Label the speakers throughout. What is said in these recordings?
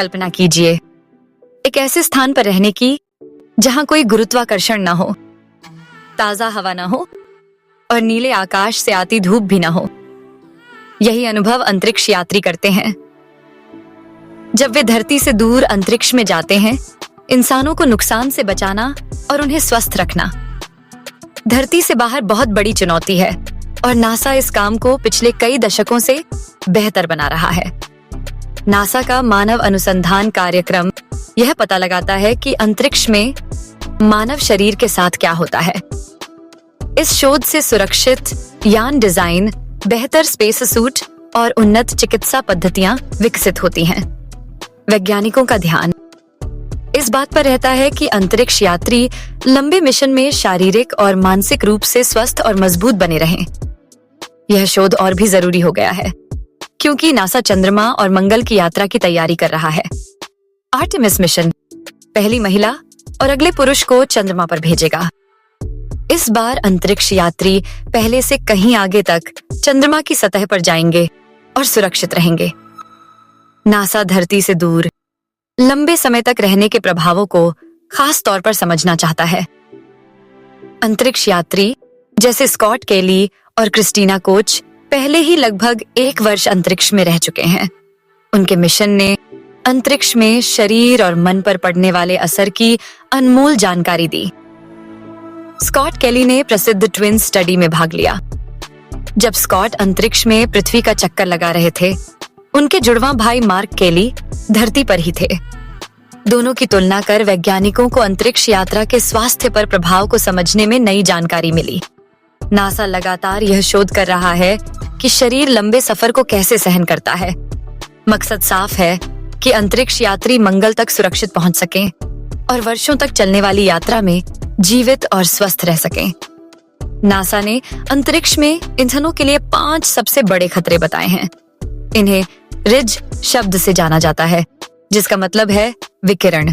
Speaker 1: कल्पना कीजिए एक ऐसे स्थान पर रहने की जहां कोई गुरुत्वाकर्षण न हो, ताजा हवा न हो और नीले आकाश से आती धूप भी न हो। यही अनुभव अंतरिक्ष यात्री करते हैं। जब वे धरती से दूर अंतरिक्ष में जाते हैं, इंसानों को नुकसान से बचाना और उन्हें स्वस्थ रखना धरती से बाहर बहुत बड़ी चुनौती है और नासा इस काम को पिछले कई दशकों से बेहतर बना रहा है। नासा का मानव अनुसंधान कार्यक्रम यह पता लगाता है कि अंतरिक्ष में मानव शरीर के साथ क्या होता है। इस शोध से सुरक्षित यान डिजाइन, बेहतर स्पेस सूट और उन्नत चिकित्सा पद्धतियां विकसित होती हैं। वैज्ञानिकों का ध्यान इस बात पर रहता है कि अंतरिक्ष यात्री लंबे मिशन में शारीरिक और मानसिक रूप से स्वस्थ और मजबूत बने रहें। यह शोध और भी जरूरी हो गया है क्योंकि नासा चंद्रमा और मंगल की यात्रा की तैयारी कर रहा है। आर्टेमिस मिशन पहली महिला और अगले पुरुष को चंद्रमा पर भेजेगा। इस बार अंतरिक्ष यात्री पहले से कहीं आगे तक चंद्रमा की सतह पर जाएंगे और सुरक्षित रहेंगे। नासा धरती से दूर लंबे समय तक रहने के प्रभावों को खास तौर पर समझना चाहता है। अंतरिक्ष यात्री जैसे स्कॉट केली और क्रिस्टीना कोच पहले ही लगभग 1 वर्ष अंतरिक्ष में रह चुके हैं। उनके मिशन ने अंतरिक्ष में शरीर और मन पर पड़ने वाले असर की अनमोल जानकारी दी। स्कॉट केली ने प्रसिद्ध ट्विन स्टडी में भाग लिया। जब स्कॉट अंतरिक्ष में पृथ्वी का चक्कर लगा रहे थे, उनके जुड़वां भाई मार्क केली धरती पर ही थे। दोनों की तुलना कर वैज्ञानिकों को अंतरिक्ष यात्रा के स्वास्थ्य पर प्रभाव को समझने में नई जानकारी मिली। नासा लगातार यह शोध कर रहा है कि शरीर लंबे सफर को कैसे सहन करता है। मकसद साफ है कि अंतरिक्ष यात्री मंगल तक सुरक्षित पहुंच सकें और वर्षों तक चलने वाली यात्रा में जीवित और स्वस्थ रह सकें। नासा ने अंतरिक्ष में इंसानों के लिए 5 सबसे बड़े खतरे बताए हैं। इन्हें रिज शब्द से जाना जाता है, जिसका मतलब है विकिरण,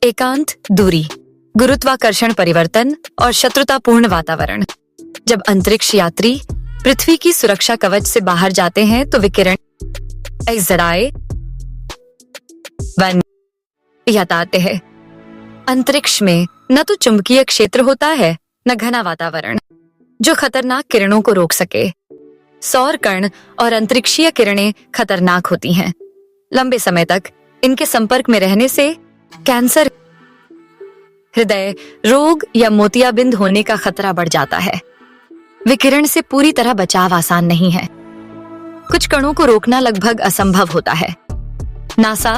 Speaker 1: एकांत दूरी, गुरुत्वाकर्षण परिवर्तन और शत्रुतापूर्ण वातावरण। जब अंतरिक्ष यात्री पृथ्वी की सुरक्षा कवच से बाहर जाते हैं तो विकिरण आते हैं। अंतरिक्ष में न तो चुंबकीय क्षेत्र होता है, न घना वातावरण जो खतरनाक किरणों को रोक सके। सौर कण और अंतरिक्षीय किरणें खतरनाक होती हैं। लंबे समय तक इनके संपर्क में रहने से कैंसर, हृदय रोग या मोतियाबिंद होने का खतरा बढ़ जाता है। विकिरण से पूरी तरह बचाव आसान नहीं है। कुछ कणों को रोकना लगभग असंभव होता है। नासा